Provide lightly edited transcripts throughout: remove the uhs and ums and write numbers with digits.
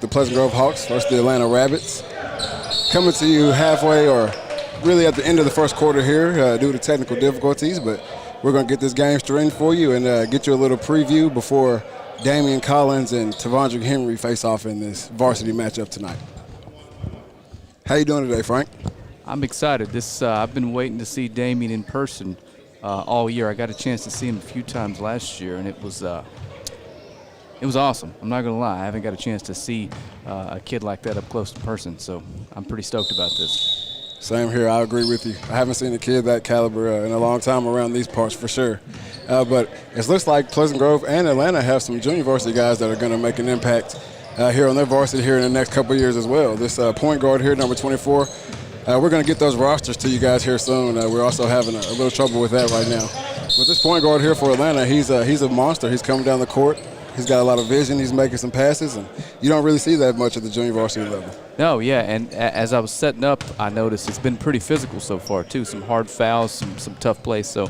The Pleasant Grove Hawks versus the Atlanta Rabbits. Coming to you halfway or really at the end of the first quarter here due to technical difficulties, but we're going to get this game straightened for you and get you a little preview before Damian Collins and Tavondrick Henry face off in this varsity matchup tonight. How you doing today, Frank? I'm excited. I've been waiting to see Damian in person all year. I got a chance to see him a few times last year, and it was awesome. I'm not going to lie. I haven't got a chance to see a kid like that up close in person, so I'm pretty stoked about this. Same here. I agree with you. I haven't seen a kid that caliber in a long time around these parts for sure. But it looks like Pleasant Grove and Atlanta have some junior varsity guys that are going to make an impact here on their varsity here in the next couple of years as well. This point guard here, number 24, we're going to get those rosters to you guys here soon. We're also having a little trouble with that right now. But this point guard here for Atlanta, he's a monster. He's coming down the court. He's got a lot of vision. He's making some passes, and you don't really see that much at the junior varsity level. No, yeah, and as I was setting up, I noticed it's been pretty physical so far, too. Some hard fouls, some tough plays, so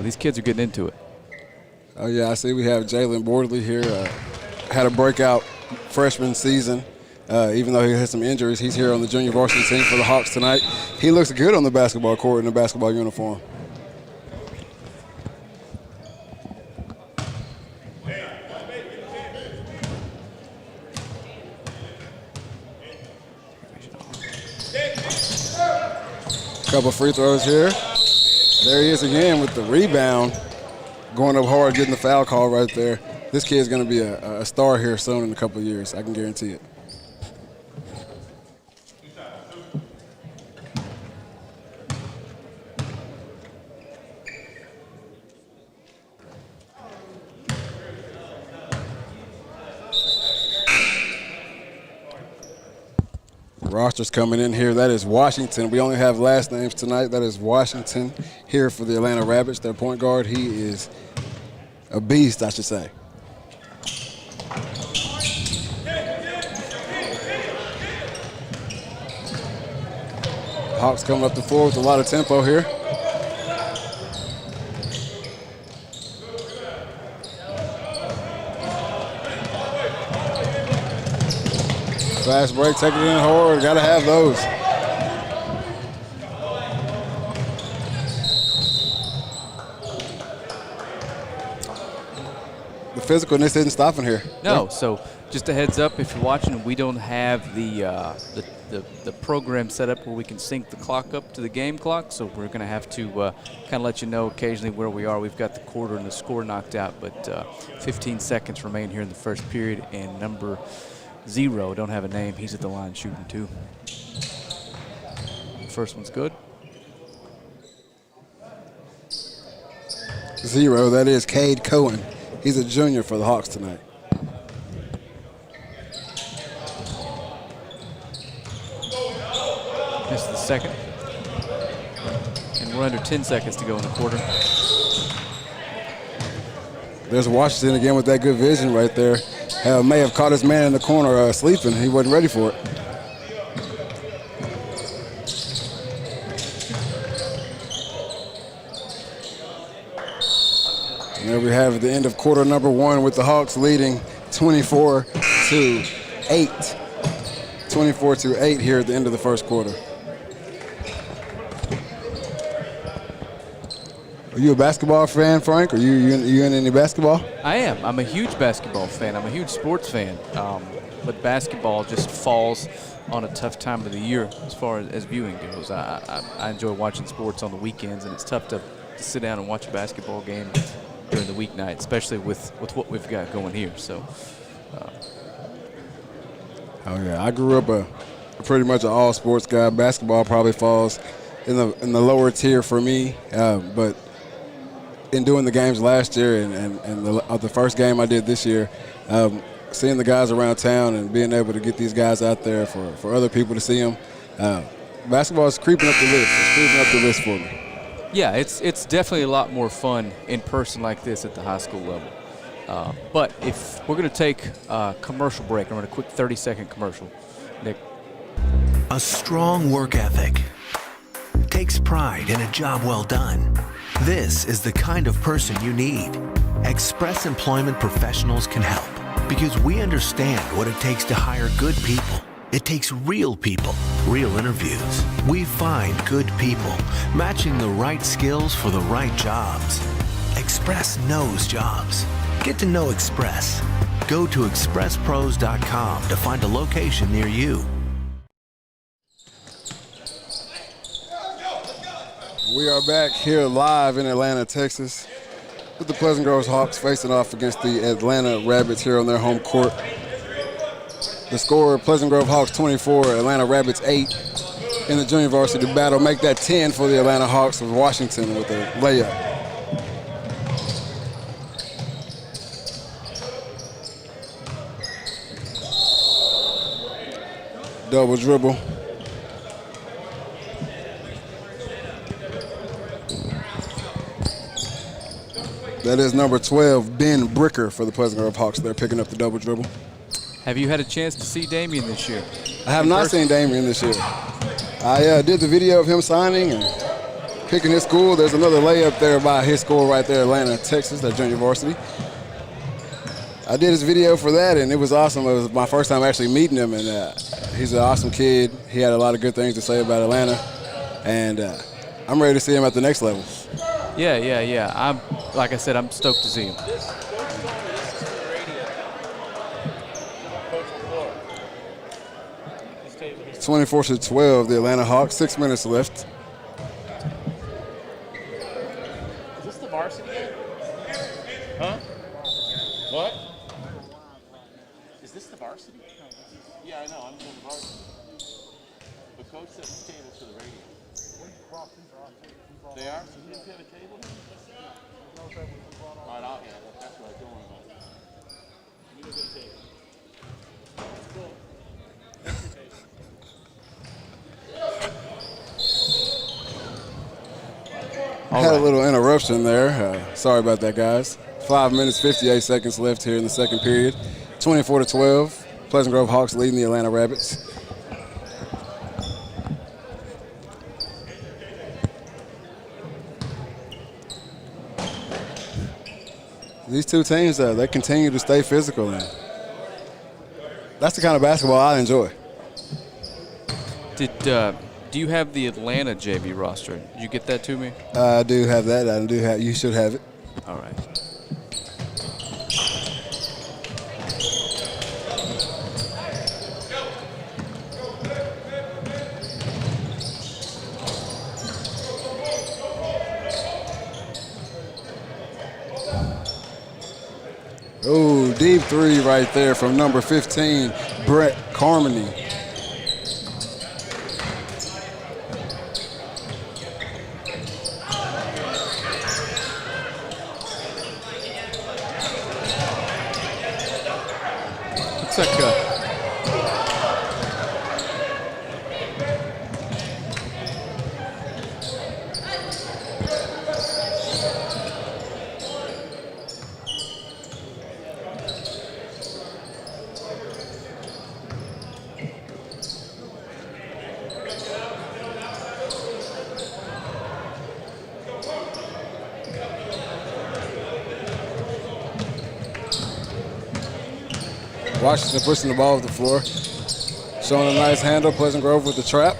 these kids are getting into it. Oh, yeah, I see we have Jalen Bordley here. Had a breakout freshman season. Even though he had some injuries, he's here on the junior varsity team for the Hawks tonight. He looks good on the basketball court in the basketball uniform. Couple free throws here. There he is again with the rebound. Going up hard, getting the foul call right there. This kid's going to be a star here soon in a couple of years. I can guarantee it. Rosters coming in here. That is Washington. We only have last names tonight. That is Washington here for the Atlanta Rabbits. Their point guard, he is a beast, I should say. Hawks coming up the floor with a lot of tempo here. Fast break, take it in hard. Got to have those. The physicalness isn't stopping here. No, so just a heads up, if you're watching, we don't have the program set up where we can sync the clock up to the game clock, so we're going to have to kind of let you know occasionally where we are. We've got the quarter and the score knocked out, but 15 seconds remain here in the first period, and number 0, don't have a name, he's at the line shooting too. First one's good. 0, that is Cade Cohen. He's a junior for the Hawks tonight. Missed the second. And we're under 10 seconds to go in the quarter. There's Washington again with that good vision right there. May have caught his man in the corner sleeping. He wasn't ready for it. And there we have the end of quarter number 1 with the Hawks leading 24-8. 24-8 here at the end of the first quarter. Are you a basketball fan, Frank? Are you in any basketball? I am. I'm a huge basketball fan. I'm a huge sports fan. But basketball just falls on a tough time of the year as far as viewing goes. I enjoy watching sports on the weekends, and it's tough to sit down and watch a basketball game during the weeknight, especially with what we've got going here. So. Oh yeah, I grew up pretty much an all sports guy. Basketball probably falls in the lower tier for me, but in doing the games last year and the first game I did this year, seeing the guys around town and being able to get these guys out there for other people to see them, basketball is creeping up the list. It's creeping up the list for me. Yeah, it's definitely a lot more fun in person like this at the high school level. But if we're going to take a commercial break, I'm going to quick 30-second commercial. Nick. A strong work ethic takes pride in a job well done. This is the kind of person you need. Express Employment Professionals can help. Because we understand what it takes to hire good people. It takes real people, real interviews. We find good people, matching the right skills for the right jobs. Express knows jobs. Get to know Express. Go to expresspros.com to find a location near you. We are back here live in Atlanta, Texas, with the Pleasant Grove Hawks facing off against the Atlanta Rabbits here on their home court. The score, Pleasant Grove Hawks 24, Atlanta Rabbits 8 in the junior varsity battle. Make that 10 for the Atlanta Hawks of Washington with a layup. Double dribble. That is number 12, Ben Bricker for the Pleasant Grove Hawks. They're picking up the double dribble. Have you had a chance to see Damian this year? I have not seen Damian this year. I did the video of him signing and picking his school. There's another layup there by his school right there, Atlanta, Texas, their junior varsity. I did his video for that, and it was awesome. It was my first time actually meeting him, and he's an awesome kid. He had a lot of good things to say about Atlanta, and I'm ready to see him at the next level. Yeah. Like I said, I'm stoked to see him. 24-12, the Atlanta Hawks, 6 minutes left. Is this the varsity? Huh? What? Is this the varsity? Yeah, I know. I'm doing the varsity. But coach said the table's for the radio. They are? So you didn't have a table? All right, I'll handle it. That's right. Don't worry about it. You look at the table. That's cool. That's your table. Had a little interruption there. Sorry about that, guys. 5 minutes, 58 seconds left here in the second period. 24-12. Pleasant Grove Hawks leading the Atlanta Rabbits. These two teams, they continue to stay physical, and that's the kind of basketball I enjoy. Do you have the Atlanta JV roster? Did you get that to me? I do have that. You should have it. All right. Oh, deep three right there from number 15, Brett Carmody. Looks like Washington pushing the ball off the floor. Showing a nice handle, Pleasant Grove with the trap.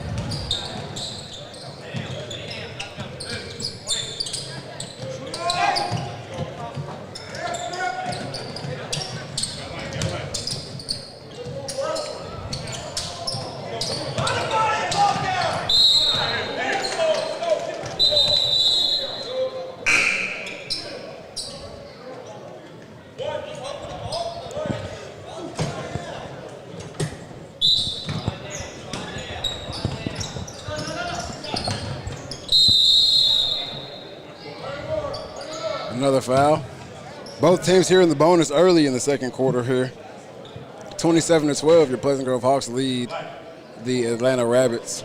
Another foul. Both teams here in the bonus early in the second quarter here. 27-12, your Pleasant Grove Hawks lead the Atlanta Rabbits.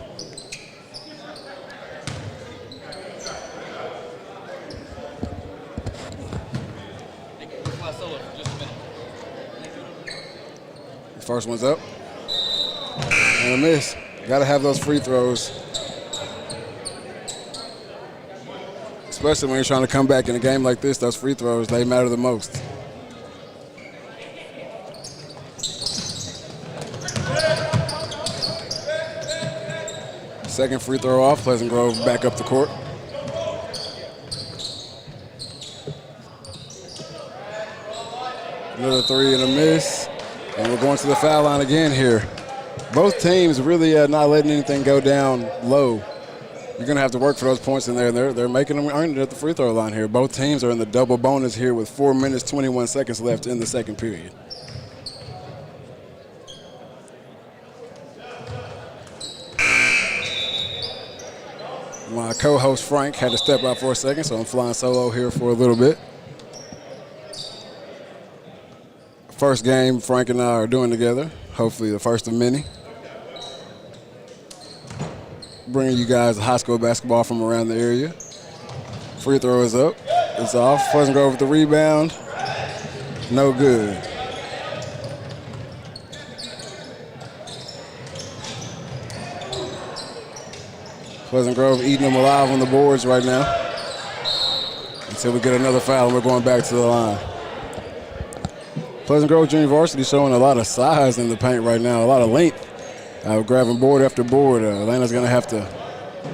The first one's up. And a miss. Got to have those free throws. Especially when you're trying to come back in a game like this, those free throws, they matter the most. Second free throw off. Pleasant Grove back up the court. Another three and a miss. And we're going to the foul line again here. Both teams really not letting anything go down low. You're going to have to work for those points in there. They're making them earn it at the free throw line here. Both teams are in the double bonus here with 4 minutes, 21 seconds left in the second period. My co-host Frank had to step out for a second, so I'm flying solo here for a little bit. First game Frank and I are doing together. Hopefully the first of many. Bringing you guys high school basketball from around the area. Free throw is up. It's off. Pleasant Grove with the rebound. No good. Pleasant Grove eating them alive on the boards right now. Until we get another foul and we're going back to the line. Pleasant Grove Junior Varsity showing a lot of size in the paint right now, a lot of length. Grabbing board after board. Atlanta's going to have to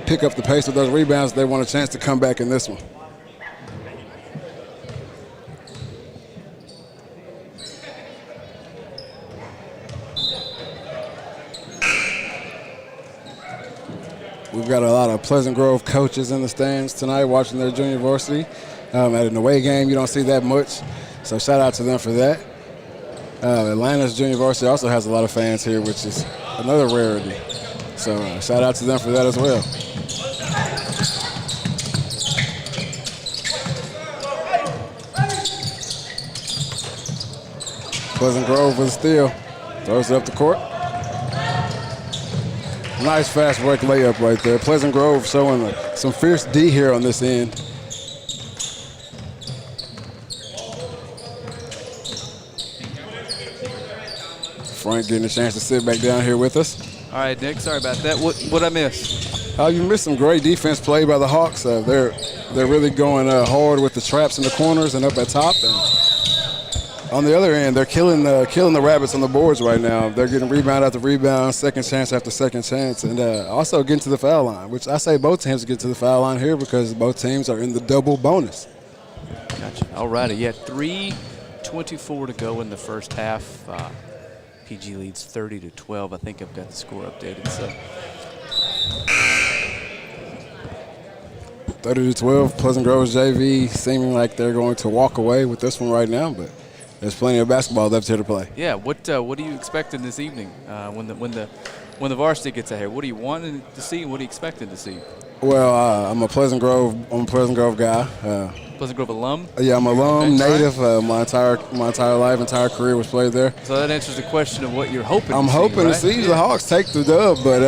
pick up the pace with those rebounds if they want a chance to come back in this one. We've got a lot of Pleasant Grove coaches in the stands tonight watching their junior varsity. At an away game, you don't see that much, so shout out to them for that. Atlanta's junior varsity also has a lot of fans here, which is another rarity. So shout out to them for that as well. Pleasant Grove with a steal. Throws it up the court. Nice fast break layup right there. Pleasant Grove showing some fierce D here on this end. Frank getting a chance to sit back down here with us. All right, Nick, sorry about that. What I miss? You missed some great defense play by the Hawks. They're really going hard with the traps in the corners and up at top. And on the other end, they're killing the Rabbits on the boards right now. They're getting rebound after rebound, second chance after second chance, and also getting to the foul line, which I say both teams get to the foul line here because both teams are in the double bonus. Gotcha. All righty. Yeah, 3:24 to go in the first half. PG leads 30-12. I think I've got the score updated. So 30-12. Pleasant Grove's JV seeming like they're going to walk away with this one right now, but there's plenty of basketball left here to play. Yeah. What are you expecting this evening when the varsity gets out here? What are you wanting to see? And what are you expecting to see? Well, I'm a Pleasant Grove guy. Pleasant Grove alum? Yeah, I'm alum, Okay, native. My entire life, entire career was played there. So that answers the question of what you're hoping I'm to see, hoping right? to see the Hawks take the dub, but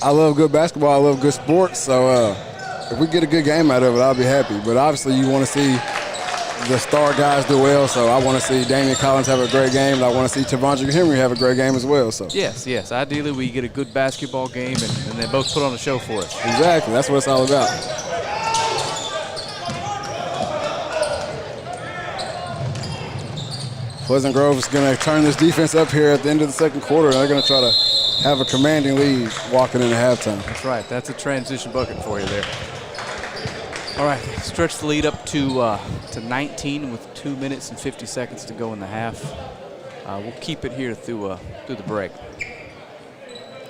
I love good basketball. I love good sports. So if we get a good game out of it, I'll be happy. But obviously you want to see the star guys do well. So I want to see Damian Collins have a great game, and I want to see Tavondre Henry have a great game as well. So Yes. Ideally, we get a good basketball game, and they both put on a show for us. exactly, that's what it's all about. Pleasant Grove is going to turn this defense up here at the end of the second quarter, and they're going to try to have a commanding lead walking into halftime. That's right. That's a transition bucket for you there. All right, stretch the lead up to 19 with 2 minutes and 50 seconds to go in the half. We'll keep it here through the break.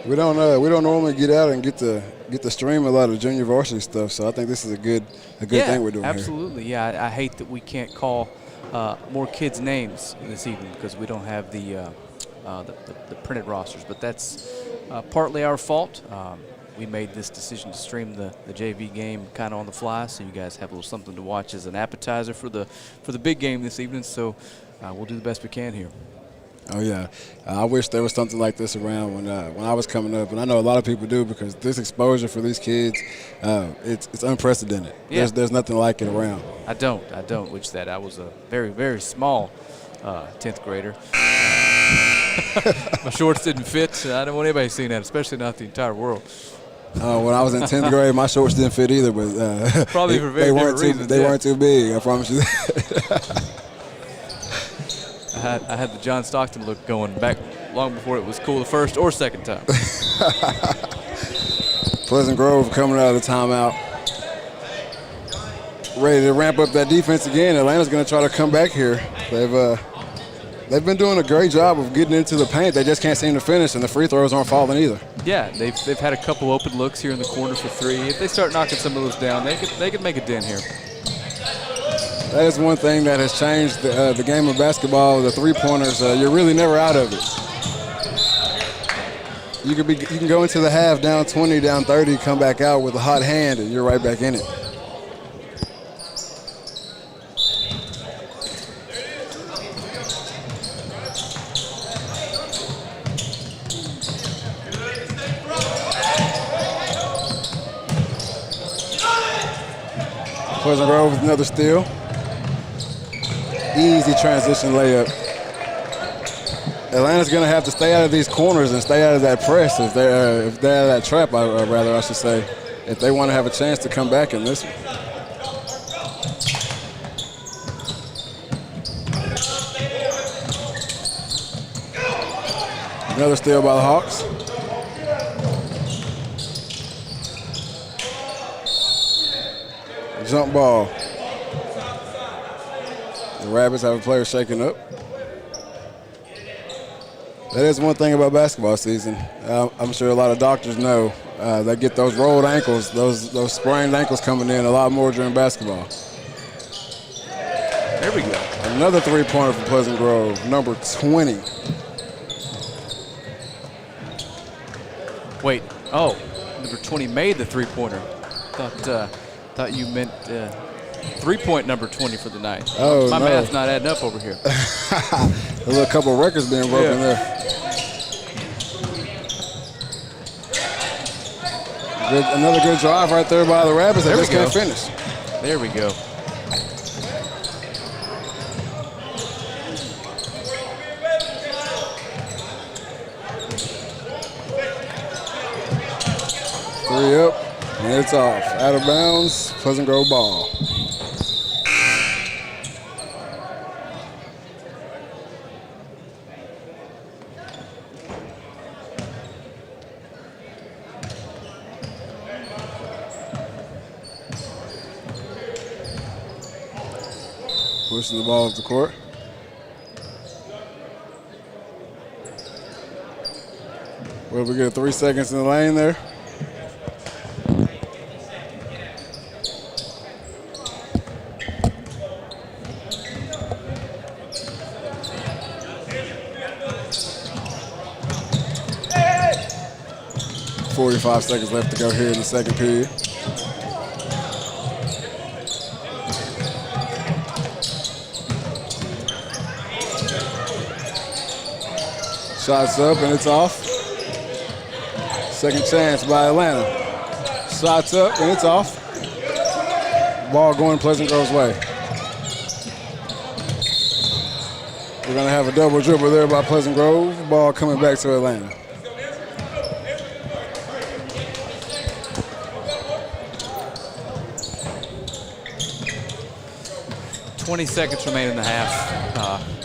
We don't normally get out and get to stream a lot of junior varsity stuff, so I think this is a good thing we're doing absolutely. here. Yeah, I hate that we can't call more kids' names this evening because we don't have the printed rosters, but that's partly our fault. We made this decision to stream the JV game kind of on the fly, so you guys have a little something to watch as an appetizer for the big game this evening. So we'll do the best we can here. Oh yeah, I wish there was something like this around when I was coming up, and I know a lot of people do because this exposure for these kids, it's unprecedented. Yeah. There's nothing like it around. I don't wish that. I was a very, very small 10th grader. My shorts didn't fit. I don't want anybody seeing that, especially not the entire world. When I was in 10th grade, my shorts didn't fit either, but Probably for very different reasons. They weren't too big. I promise you that. I had the John Stockton look going back long before it was cool the first or second time. Pleasant Grove coming out of the timeout. Ready to ramp up that defense again. Atlanta's going to try to come back here. They've been doing a great job of getting into the paint. They just can't seem to finish, and the free throws aren't falling either. Yeah, they've had a couple open looks here in the corner for three. If they start knocking some of those down, they could make a dent here. That is one thing that has changed the game of basketball. The three-pointers, you're really never out of it. You can go into the half down 20, down 30, come back out with a hot hand, and you're right back in it. Pleasant Grove with another steal. Easy transition layup. Atlanta's going to have to stay out of these corners and stay out of that press if they're out of that trap, I should say, if they want to have a chance to come back in this one. Another steal by the Hawks. Jump ball. The Rabbits have a player shaking up. That is one thing about basketball season. I'm sure a lot of doctors know. They get those rolled ankles, those sprained ankles coming in a lot more during basketball. There we go. Another three-pointer for Pleasant Grove, number 20. Wait, oh, number 20 made the three-pointer. Thought you meant three-point number 20 for the night. Oh, My no. math's not adding up over here. There's a couple of records being broken there. Another good drive right there by the Rabbits. They just can't finish. There we go. Three up, and it's off. Out of bounds, Pleasant Grove ball. Pushing the ball off the court. Well, we get 3 seconds in the lane there. Hey! 45 seconds left to go here in the second period. Shots up and it's off. Second chance by Atlanta. Shots up and it's off. Ball going Pleasant Grove's way. We're gonna have a double dribble there by Pleasant Grove. Ball coming back to Atlanta. $20 seconds remain in the half.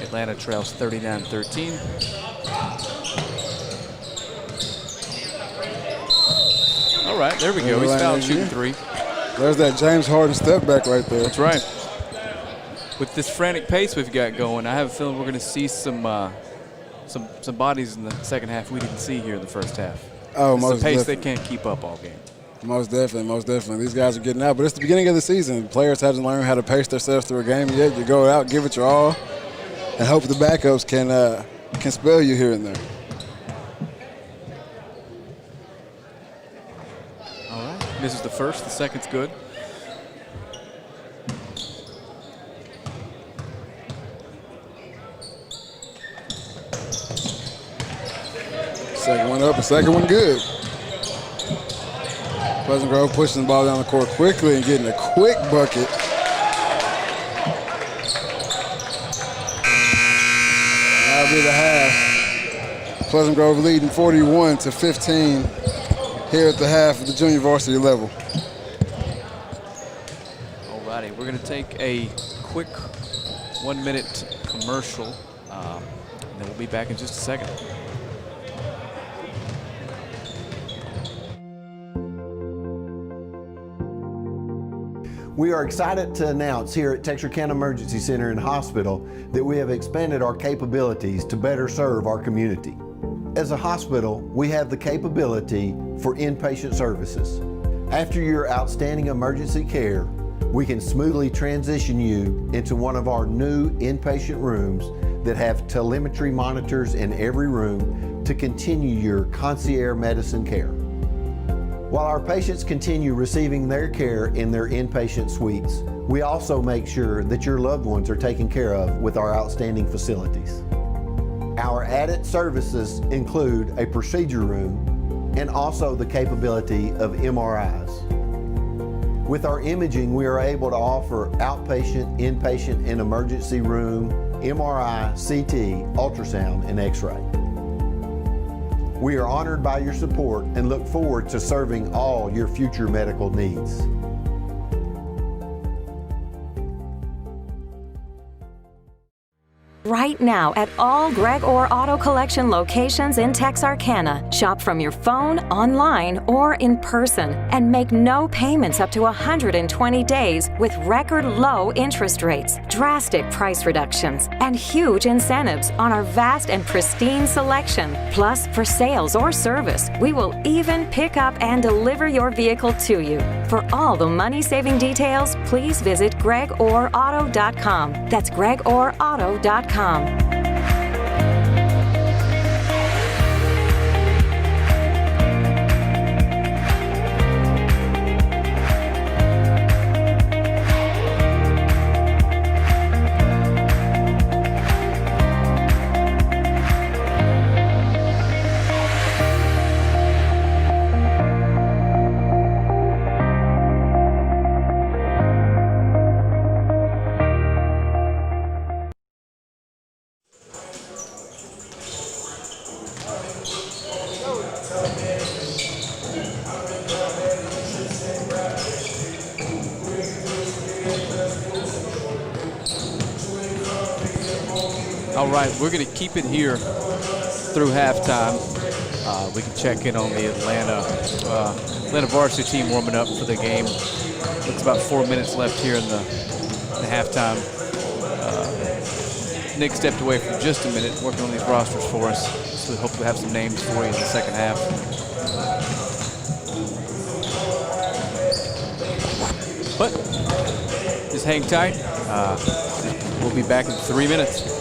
Atlanta trails 39-13. All right, there we go. He's fouled shooting three. There's that James Harden step back right there. That's right. With this frantic pace we've got going, I have a feeling we're going to see some bodies in the second half we didn't see here in the first half. Oh, it's most a pace definitely. they can't keep up all game. Most definitely, most definitely. These guys are getting out, but it's the beginning of the season. Players haven't learned how to pace themselves through a game yet. You go out, give it your all, and hope the backups can spell you here and there. All right. Misses the first. The second's good. Second one up, and second one good. Pleasant Grove pushing the ball down the court quickly and getting a quick bucket. That'll be the half. Pleasant Grove leading 41-15 here at the half of the junior varsity level. All righty. We're going to take a quick 1-minute commercial, and then we'll be back in just a second. We are excited to announce here at Texarkana Emergency Center and Hospital that we have expanded our capabilities to better serve our community. As a hospital, we have the capability for inpatient services. After your outstanding emergency care, we can smoothly transition you into one of our new inpatient rooms that have telemetry monitors in every room to continue your concierge medicine care. While our patients continue receiving their care in their inpatient suites, we also make sure that your loved ones are taken care of with our outstanding facilities. Our added services include a procedure room and also the capability of MRIs. With our imaging, we are able to offer outpatient, inpatient, and emergency room, MRI, CT, ultrasound, and X-ray. We are honored by your support and look forward to serving all your future medical needs. Right now at all Greg Orr Auto Collection locations in Texarkana. Shop from your phone, online, or in person and make no payments up to 120 days with record low interest rates, drastic price reductions, and huge incentives on our vast and pristine selection. Plus, for sales or service, we will even pick up and deliver your vehicle to you. For all the money-saving details, please visit GregOrrAuto.com. That's GregOrrAuto.com. All right, we're going to keep it here through halftime. We can check in on the Atlanta varsity team warming up for the game. Looks about 4 minutes left here in the halftime. Nick stepped away for just a minute working on these rosters for us, so we hope to have some names for you in the second half. But just hang tight. We'll be back in 3 minutes.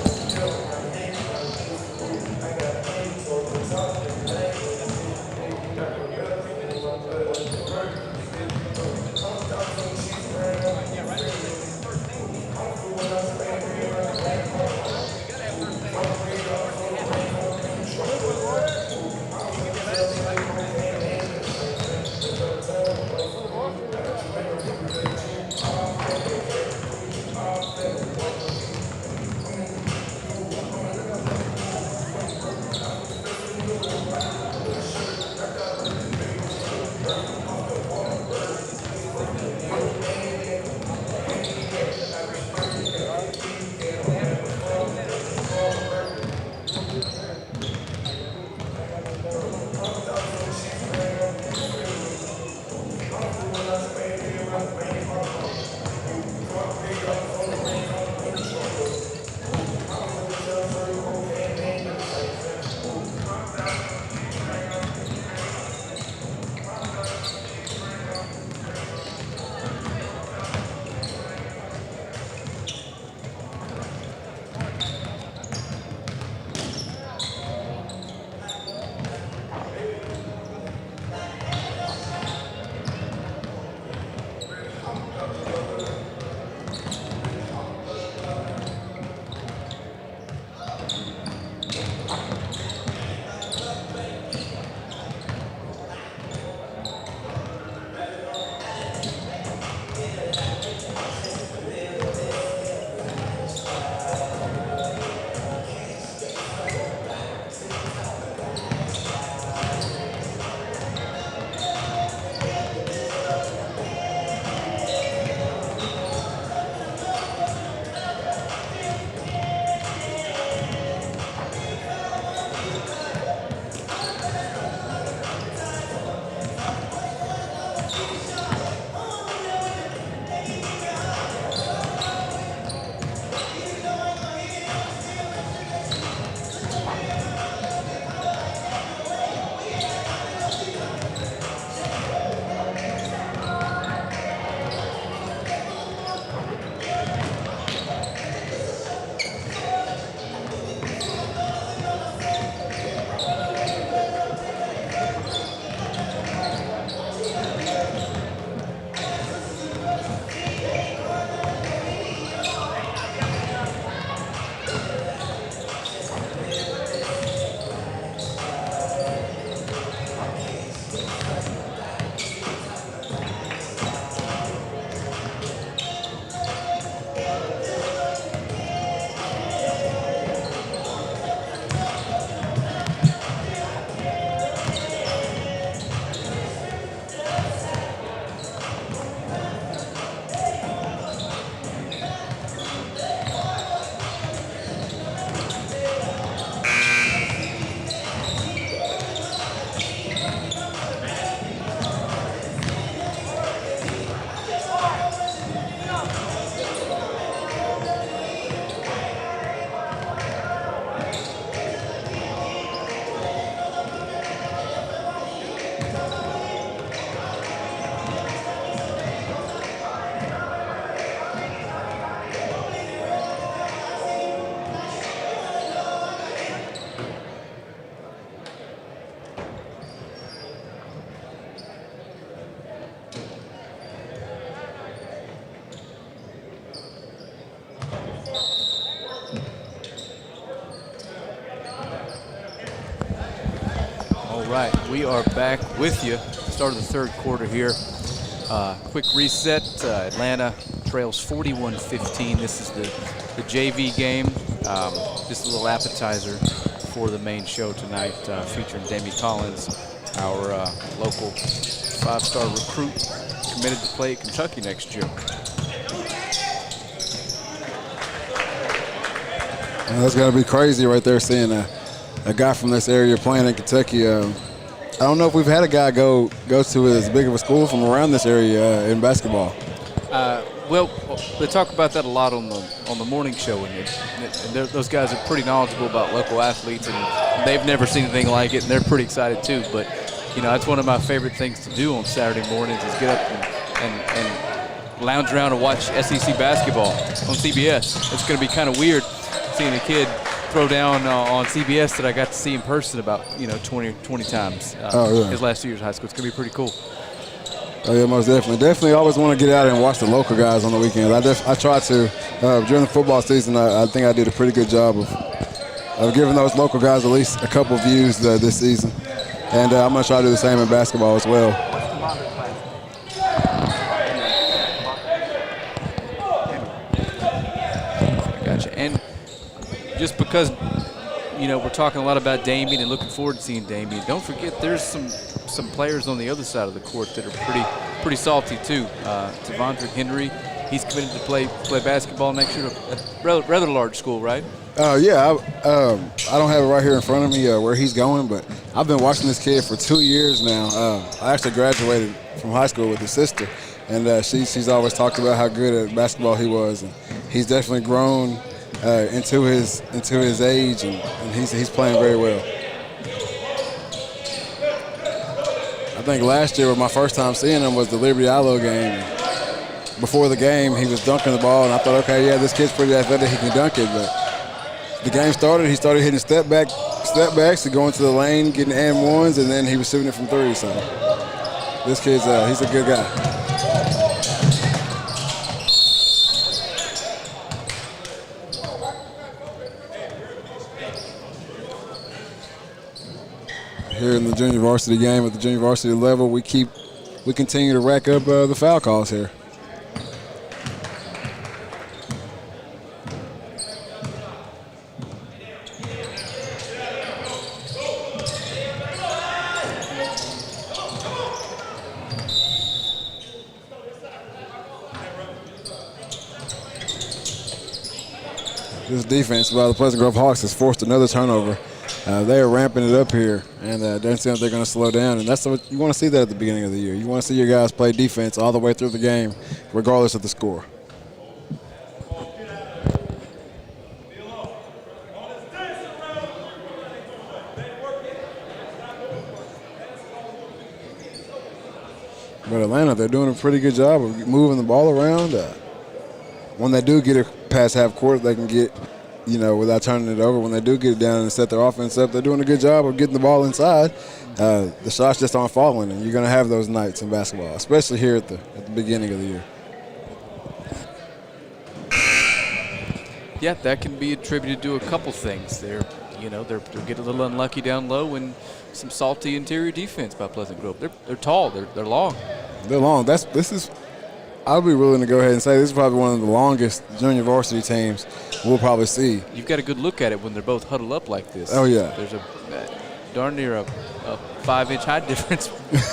right, we are back with you. Start of the third quarter here. Quick reset. Atlanta trails 41-15. This is the JV game. Just a little appetizer for the main show tonight, featuring Damian Collins, our local 5-star recruit, committed to play at Kentucky next year. That's got to be crazy right there, seeing a guy from this area playing in Kentucky. I don't know if we've had a guy go to as big of a school from around this area in basketball. Well, they talk about that a lot on the morning show, and those guys are pretty knowledgeable about local athletes, and they've never seen anything like it, and they're pretty excited too. But you know, that's one of my favorite things to do on Saturday mornings is get up and lounge around and watch SEC basketball on CBS. It's going to be kind of weird seeing a kid throw down on CBS that I got to see in person about 20 times his last 2 years of high school. It's going to be pretty cool. Oh yeah, most definitely. Definitely always want to get out and watch the local guys on the weekends. I try to. During the football season, I think I did a pretty good job of giving those local guys at least a couple views this season. And I'm going to try to do the same in basketball as well. Gotcha. And just because, we're talking a lot about Damian and looking forward to seeing Damian, don't forget there's some players on the other side of the court that are pretty salty too. Tavondrick Henry, he's committed to play basketball next year at a rather large school, right? Yeah, I don't have it right here in front of me where he's going, but I've been watching this kid for 2 years now. I actually graduated from high school with his sister, and she's always talked about how good at basketball he was, and he's definitely grown into his age, and he's playing very well. I think last year, my first time seeing him was the Liberty Ilo game. Before the game, he was dunking the ball, and I thought, okay, yeah, this kid's pretty athletic, he can dunk it, but the game started, he started hitting step backs to go into the lane, getting and ones, and then he was shooting it from three. So this kid's he's a good guy. Here in the junior varsity game at the junior varsity level, we continue to rack up the foul calls here. This defense by the Pleasant Grove Hawks has forced another turnover. They are ramping it up here, and don't seem like they're going to slow down. And that's what you want to see that at the beginning of the year. You want to see your guys play defense all the way through the game, regardless of the score. But Atlanta, they're doing a pretty good job of moving the ball around. When they do get it past half court, they can get, without turning it over. When they do get it down and set their offense up, they're doing a good job of getting the ball inside. The shots just aren't falling, and you're going to have those nights in basketball, especially here at the beginning of the year. Yeah, that can be attributed to a couple things. They're getting a little unlucky down low and some salty interior defense by Pleasant Grove. They're tall. They're long. They're long. I'll be willing to go ahead and say this is probably one of the longest junior varsity teams we'll probably see. You've got a good look at it when they're both huddled up like this. Oh, yeah. There's a darn near a 5-inch height difference.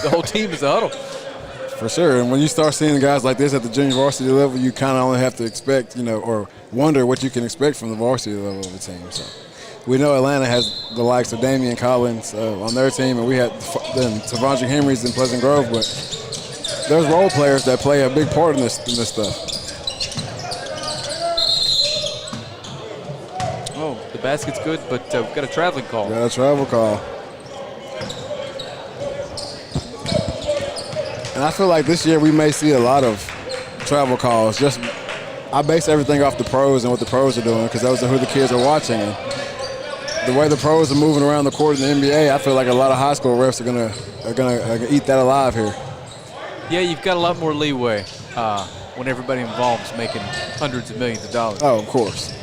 The whole team is a huddle. For sure. And when you start seeing guys like this at the junior varsity level, you kind of only have to expect, or wonder what you can expect from the varsity level of the team. So we know Atlanta has the likes of Damian Collins on their team, and we had Tavondrick Henry's in Pleasant Grove, but there's role players that play a big part in this stuff. Oh, the basket's good, but we've got a traveling call. Got a travel call. And I feel like this year we may see a lot of travel calls. I base everything off the pros and what the pros are doing, because those are who the kids are watching. And the way the pros are moving around the court in the NBA, I feel like a lot of high school refs are gonna eat that alive here. Yeah, you've got a lot more leeway when everybody involved is making hundreds of millions of dollars. Oh, of course.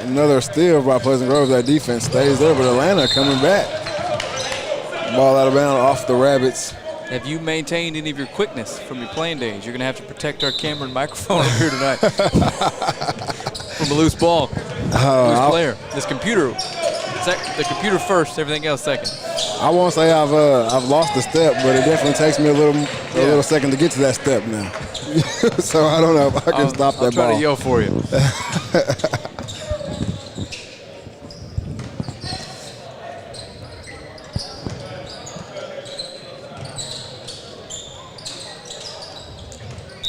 Another steal by Pleasant Grove. That defense stays there, but Atlanta coming back. Ball out of bounds off the Rabbits. Have you maintained any of your quickness from your playing days? You're going to have to protect our camera and microphone up here tonight from a loose ball. Loose player. This computer. The computer first, everything else second. I won't say I've lost a step, but it definitely takes me a little second to get to that step now. So I don't know if I can stop that ball. I'll try to yell for you.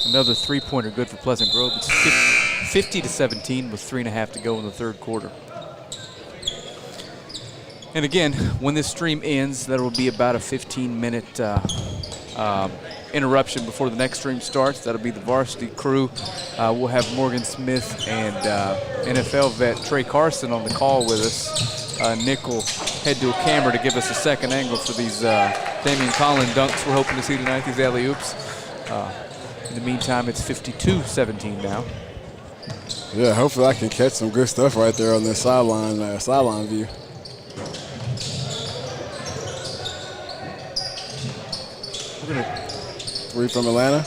Another three-pointer good for Pleasant Grove. It's 50-17 with 3.5 to go in the third quarter. And again, when this stream ends, there will be about a 15-minute interruption before the next stream starts. That'll be the varsity crew. We'll have Morgan Smith and NFL vet Trey Carson on the call with us. Nick will head to a camera to give us a second angle for these Damian Collin dunks we're hoping to see tonight, these alley-oops. In the meantime, it's 52-17 now. Yeah, hopefully I can catch some good stuff right there on this sideline view. Three from Atlanta.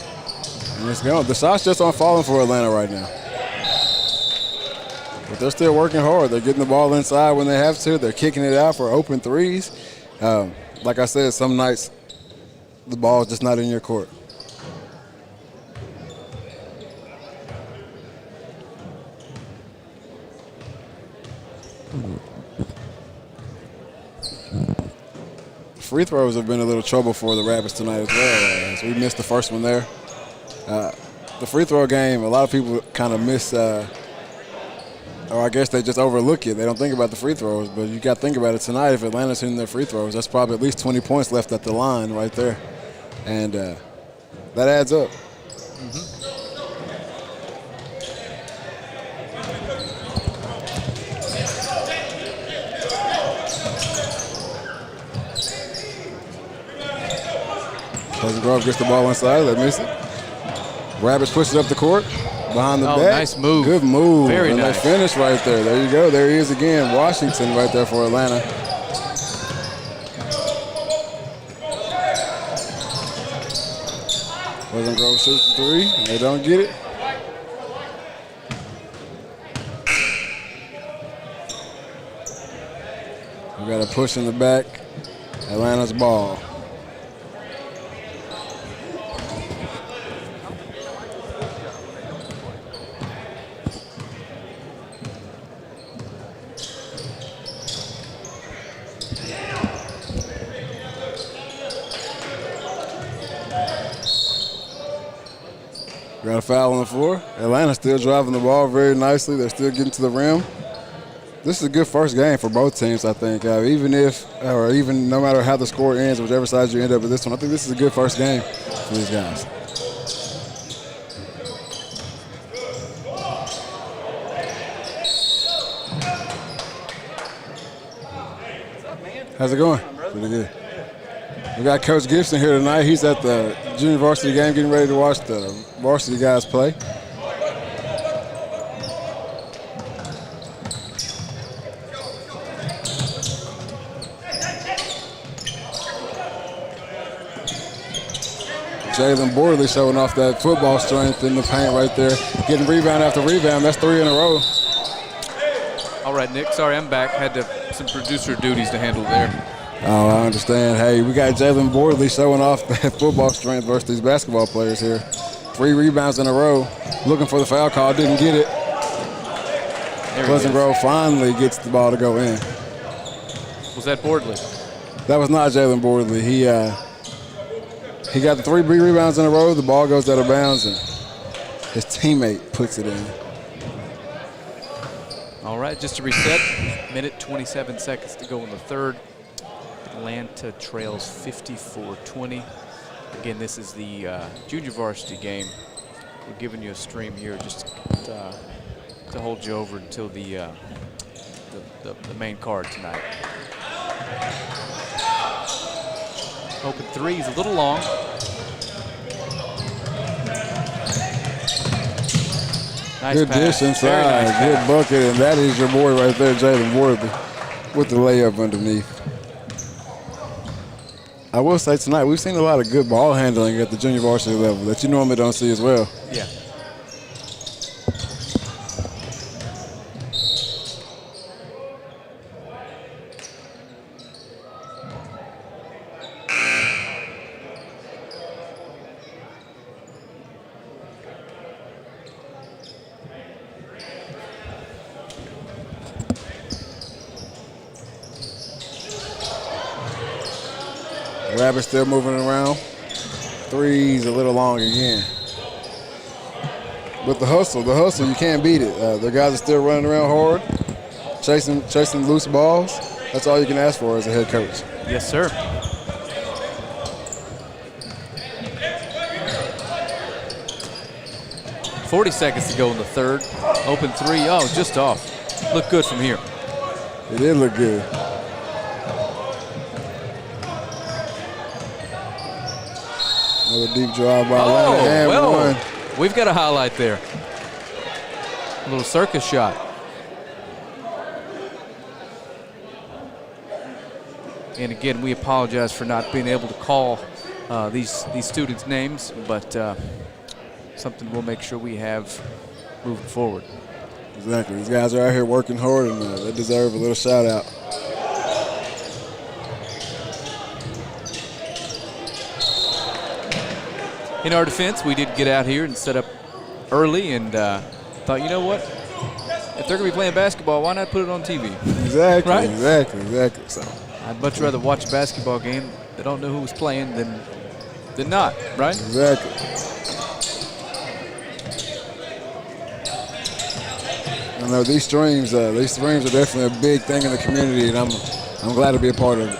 And it's going. The shot's just aren't falling for Atlanta right now. But they're still working hard. They're getting the ball inside when they have to. They're kicking it out for open threes. Like I said, some nights the ball is just not in your court. Free throws have been a little trouble for the Rabbits tonight as well. As we missed the first one there. The free throw game, a lot of people kind of miss, or I guess they just overlook it. They don't think about the free throws, but you got to think about it tonight. If Atlanta's hitting their free throws, that's probably at least 20 points left at the line right there. And that adds up. Pleasant Grove gets the ball inside. They miss it. Rabbits push it up the court. Behind the back. Nice move. Good move. Very and nice. They finish right there. There you go. There he is again. Washington right there for Atlanta. Pleasant Grove shoots the three. And they don't get it. We got a push in the back. Atlanta's ball. Got a foul on the floor. Atlanta still driving the ball very nicely. They're still getting to the rim. This is a good first game for both teams, I think. Even no matter how the score ends, whichever side you end up with this one, I think this is a good first game for these guys. How's it going? Pretty good. We got Coach Gibson here tonight. He's at the junior varsity game, getting ready to watch the varsity guys play. Jalen Boardley showing off that football strength in the paint right there. Getting rebound after rebound. That's 3 in a row. All right, Nick. Sorry, I'm back. Had some producer duties to handle there. Oh, I understand. Hey, we got Jalen Boardley showing off that football strength versus these basketball players here. 3 rebounds in a row. Looking for the foul call. Didn't get it. Pleasant Grove finally gets the ball to go in. Was that Boardley? That was not Jalen Boardley. He got the 3 rebounds in a row. The ball goes out of bounds, and his teammate puts it in. All right, just to reset, minute 27 seconds to go in the third. Atlanta trails 54-20. Again, this is the junior varsity game. We're giving you a stream here just to hold you over until the main card tonight. Open three is a little long. Nice Good pass. dish Very inside. nice Good pass. bucket, and that is your boy right there, Jalen Worthy, with the layup underneath. I will say tonight, we've seen a lot of good ball handling at the junior varsity level that you normally don't see as well. Yeah. Rabbit still moving around. Three's a little long again. But the hustle, you can't beat it. The guys are still running around hard, chasing loose balls. That's all you can ask for as a head coach. Yes, sir. .40 seconds to go in the third. Open three. Oh, just off. Looked good from here. It did look good. Another deep drive by Atlanta and well, one. we've got a highlight there. A little circus shot. And again, we apologize for not being able to call these students' names, but something we'll make sure we have moving forward. Exactly. These guys are out here working hard, and they deserve a little shout out. In our defense, we did get out here and set up early and thought, you know what? If they're going to be playing basketball, why not put it on TV? Exactly, Right? exactly. So I'd much rather watch a basketball game that don't know who's playing than not, right? exactly. I know these streams are definitely a big thing in the community, and I'm glad to be a part of it.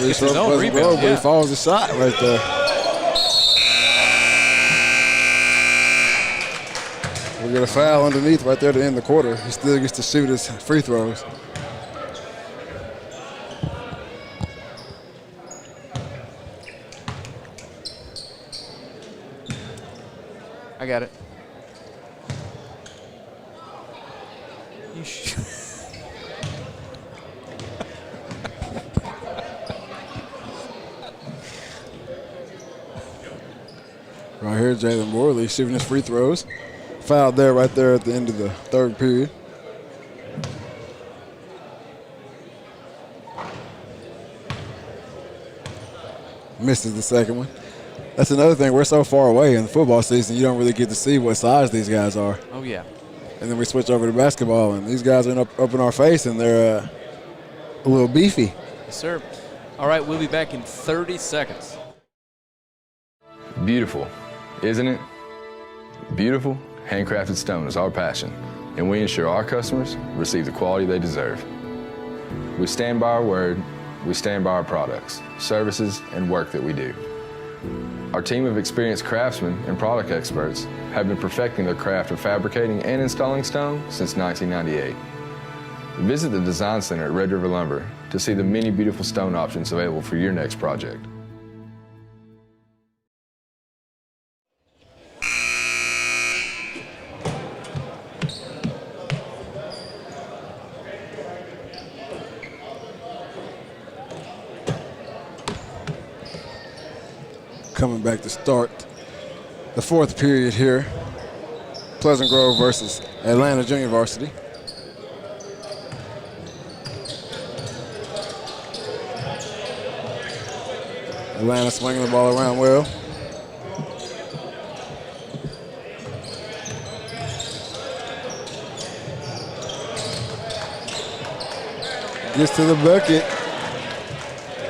It's his own rebound, But he falls the shot right there. We get a foul underneath right there to end the quarter. He still gets to shoot his free throws. I got it. Right here, Jalen Morley shooting his free throws. Fouled there right there at the end of the third period. Misses the second one. That's another thing. We're so far away in the football season, you don't really get to see what size these guys are. Oh, yeah. And then we switch over to basketball, and these guys are up in our face, and they're a little beefy. Yes, sir. All right, we'll be back in 30 seconds. Beautiful, isn't it? Beautiful, handcrafted stone is our passion, and we ensure our customers receive the quality they deserve. We stand by our word, we stand by our products, services, and work that we do. Our team of experienced craftsmen and product experts have been perfecting their craft of fabricating and installing stone since 1998. Visit the Design Center at Red River Lumber to see the many beautiful stone options available for your next project. Coming back to start the fourth period here. Pleasant Grove versus Atlanta Junior Varsity. Atlanta swinging the ball around well. Gets to the bucket.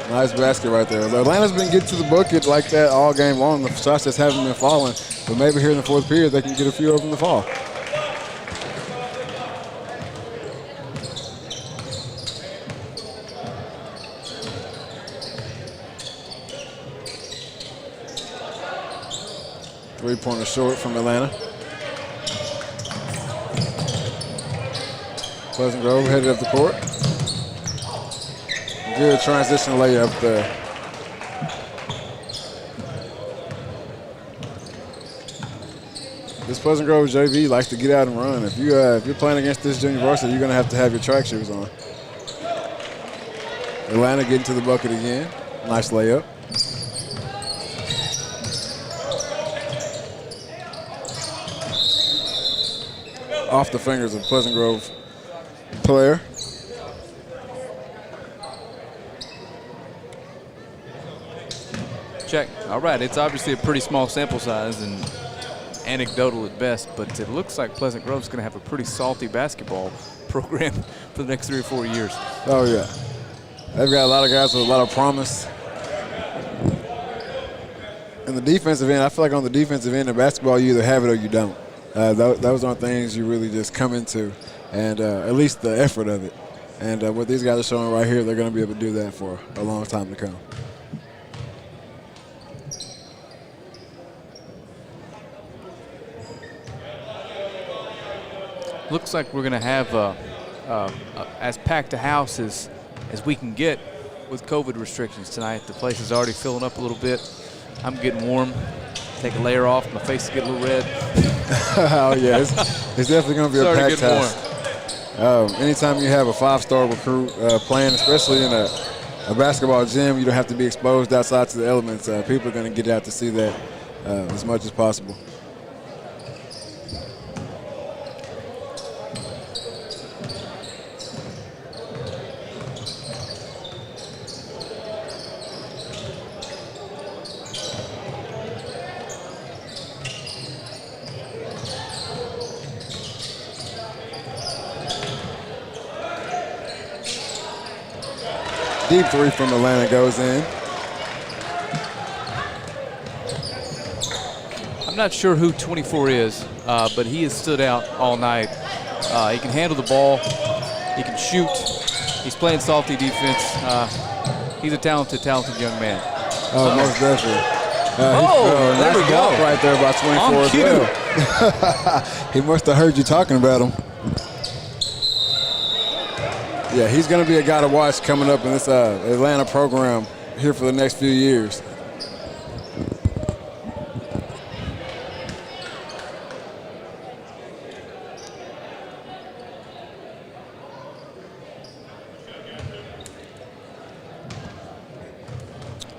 Nice basket right there. Atlanta's been getting to the bucket like that all game long. The shots just haven't been falling. But maybe here in the fourth period, they can get a few of them to fall. Three-pointer short from Atlanta. Pleasant Grove headed up the court. Good transition layup there. this Pleasant Grove JV likes to get out and run. If you're playing against this junior varsity, you're going to have your track shoes on. Atlanta getting to the bucket again. Nice layup. Off the fingers of Pleasant Grove player. Check. All right, it's obviously a pretty small sample size and anecdotal at best, but it looks like Pleasant Grove's going to have a pretty salty basketball program for the next 3 or 4 years. Oh, yeah. They've got a lot of guys with a lot of promise. In the defensive end, I feel like on the defensive end of basketball, you either have it or you don't. Those aren't things you really just come into, and at least the effort of it. And what these guys are showing right here, they're going to be able to do that for a long time to come. Looks like we're going to have as packed a house as we can get with COVID restrictions tonight. The place is already filling up a little bit. I'm getting warm. Take a layer off. My face is getting a little red. Oh, yeah. It's definitely going to be a packed house. Anytime you have a 5-star recruit playing, especially in a basketball gym, you don't have to be exposed outside to the elements. People are going to get out to see that as much as possible. Deep three from Atlanta goes in. I'm not sure who 24 is, but he has stood out all night. He can handle the ball. He can shoot. He's playing salty defense. He's a talented young man. Oh, most definitely. There we go. Right there by 24 as well. He must have heard you talking about him. Yeah, he's going to be a guy to watch coming up in this Atlanta program here for the next few years.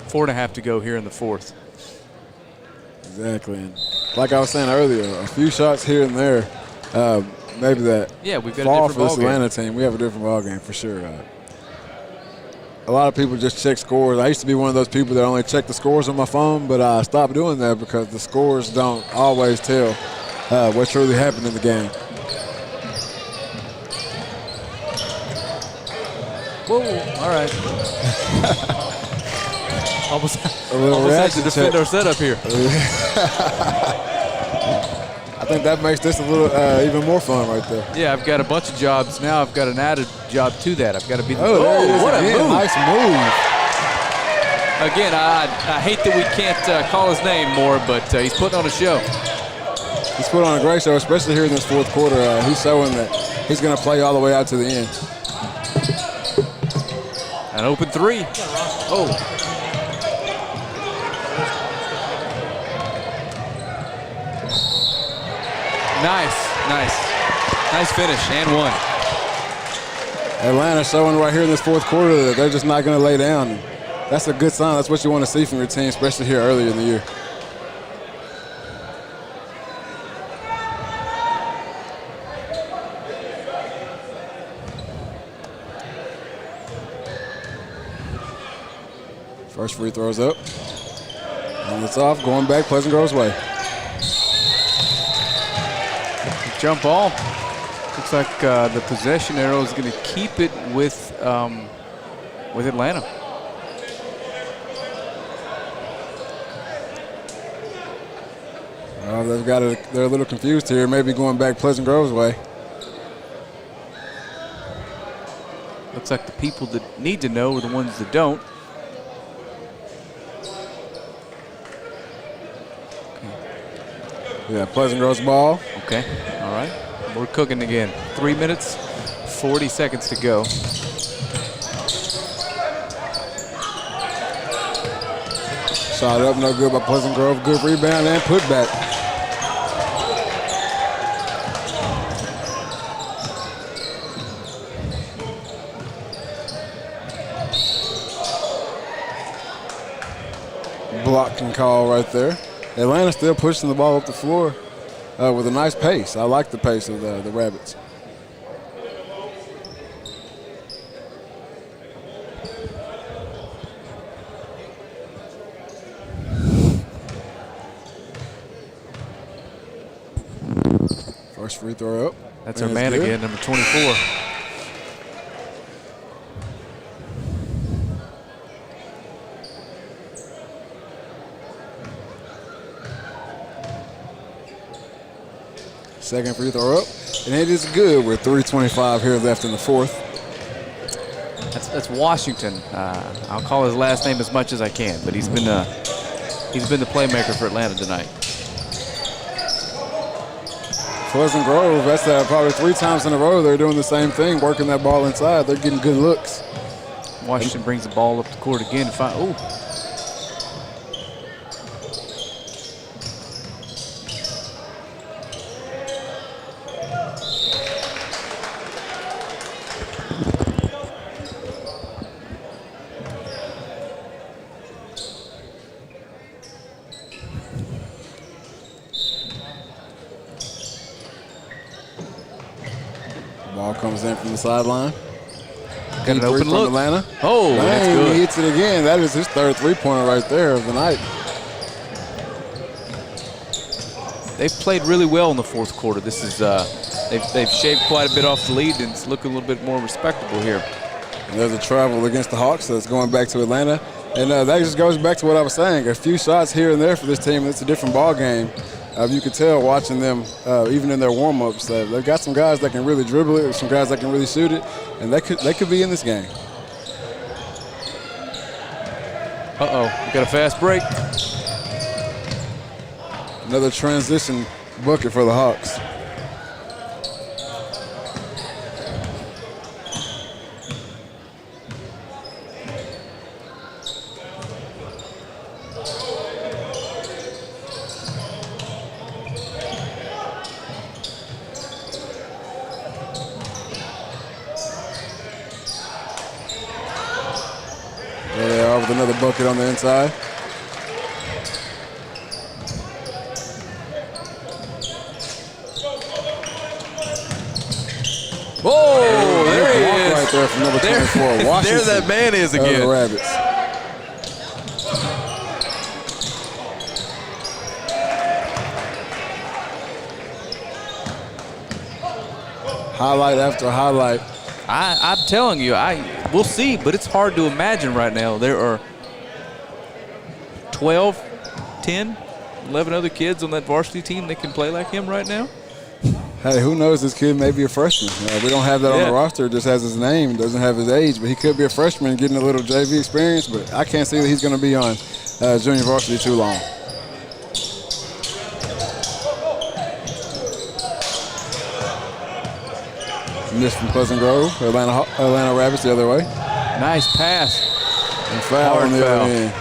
Four and a half to go here in the fourth. Exactly. And like I was saying earlier, a few shots here and there, maybe that. Yeah, we've got fall a different for this Atlanta team. We have a different ball game for sure. A lot of people just check scores. I used to be one of those people that only check the scores on my phone, but I stopped doing that because the scores don't always tell what truly happened in the game. Whoa! All right. Almost had to defend our setup here. I think that makes this a little even more fun right there. Yeah, I've got a bunch of jobs. Now I've got an added job to that. I've got to be the what a move. Nice move. Again, I hate that we can't call his name more, but he's putting on a show. He's put on a great show, especially here in this fourth quarter. He's showing that he's going to play all the way out to the end. An open three. Oh. Nice finish, and one. Atlanta showing right here in this fourth quarter that they're just not going to lay down. That's a good sign. That's what you want to see from your team, especially here earlier in the year. First free throw's up. And it's off, going back Pleasant Grove's way. Jump ball. Looks like the possession arrow is going to keep it with Atlanta. They're a little confused here, maybe going back Pleasant Grove's way. Looks like the people that need to know are the ones that don't. Yeah, Pleasant Grove's ball. Okay, all right. We're cooking again. 3 minutes, 40 seconds to go. Shot up, no good by Pleasant Grove. Good rebound and putback. blocking call right there. Atlanta still pushing the ball up the floor with a nice pace. I like the pace of the Rabbits. First free throw up. That's our man again, number 24. Second free throw up, and it is good with 3:25 here left in the fourth. That's Washington. I'll call his last name as much as I can, but he's been the playmaker for Atlanta tonight. Pleasant Grove, that's probably 3 times in a row they're doing the same thing, working that ball inside. They're getting good looks. Washington brings the ball up the court again. Ooh. Ball comes in from the sideline. Got an open look. Atlanta. Oh, that's good. He hits it again. That is his third three-pointer right there of the night. They've played really well in the fourth quarter. This is they've shaved quite a bit off the lead, and it's looking a little bit more respectable here. And there's a travel against the Hawks, so it's going back to Atlanta. And that just goes back to what I was saying. A few shots here and there for this team, it's a different ball game. You could tell watching them, even in their warm-ups, they've got some guys that can really dribble it, some guys that can really shoot it, and they could be in this game. Uh-oh, we got a fast break. Another transition bucket for the Hawks. There they are with another bucket on the inside. Oh, there he is. Right there from number 24, Washington. There that man is again. The Rabbits. Highlight after highlight. I'm telling you, we'll see, but it's hard to imagine right now. There are 12, 10, 11 other kids on that varsity team that can play like him right now. Hey, who knows? This kid may be a freshman. We don't have that on the roster. It just has his name, doesn't have his age, but he could be a freshman getting a little JV experience, but I can't see that he's going to be on junior varsity too long. Missed from Pleasant Grove. Atlanta Rabbits the other way. Nice pass. And foul on the other end.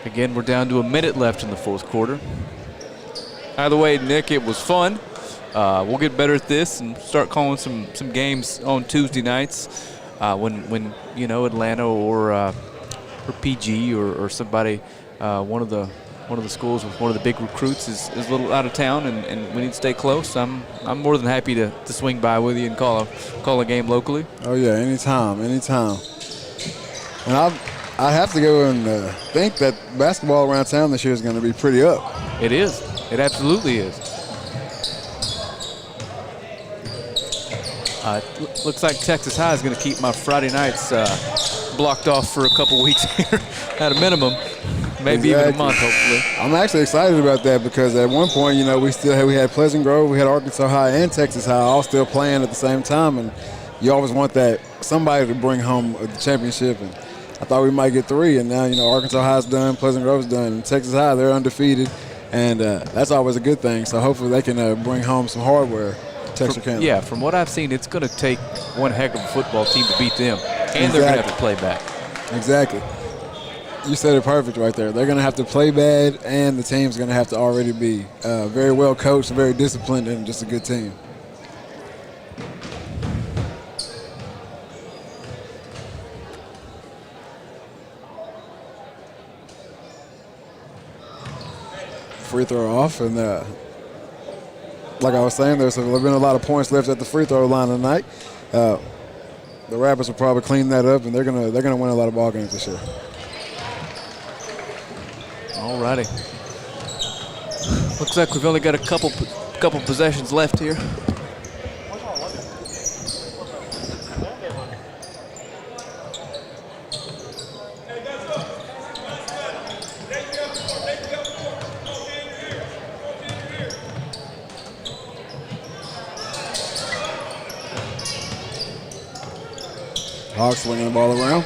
Again, we're down to a minute left in the fourth quarter. Either way, Nick, it was fun. We'll get better at this and start calling some games on Tuesday nights when you know, Atlanta or PG or somebody, one of the schools with one of the big recruits is a little out of town and we need to stay close. I'm more than happy to swing by with you and call a game locally. Oh yeah, anytime. And I have to go and think that basketball around town this year is going to be pretty up. It is. It absolutely is. Looks like Texas High is going to keep my Friday nights blocked off for a couple weeks here at a minimum. Maybe even a month, hopefully. I'm actually excited about that because at one point, you know, we had Pleasant Grove, we had Arkansas High and Texas High all still playing at the same time, and you always want that somebody to bring home the championship. And I thought we might get 3, and now, you know, Arkansas High's done, Pleasant Grove's done, and Texas High, they're undefeated, and that's always a good thing. So hopefully they can bring home some hardware to Texarkana. Yeah, from what I've seen, it's going to take one heck of a football team to beat them, and they're going to have to play back. Exactly. You said it perfect right there. They're going to have to play bad, and the team's going to have to already be very well coached, very disciplined, and just a good team. free throw off. And like I was saying, there's been a lot of points left at the free throw line tonight. The Rapids will probably clean that up, and they're gonna win a lot of ball games this year. All righty. Looks like we've only got a couple possessions left here. Hawks swinging the ball around.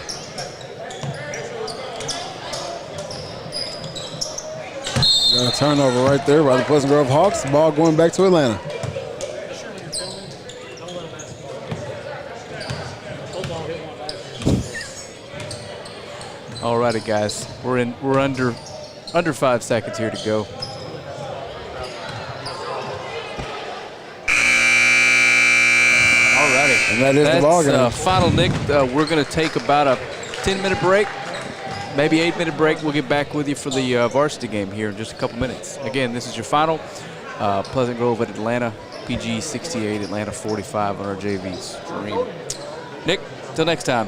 Got a turnover right there by the Pleasant Grove Hawks. The ball going back to Atlanta. All righty, guys. We're under 5 seconds here to go. And that is the ball game. Final, Nick. We're going to take about a 10-minute break, maybe 8-minute break. We'll get back with you for the varsity game here in just a couple minutes. Again, this is your final. Pleasant Grove at Atlanta, PG 68, Atlanta 45 on our JV stream. Nick, till next time.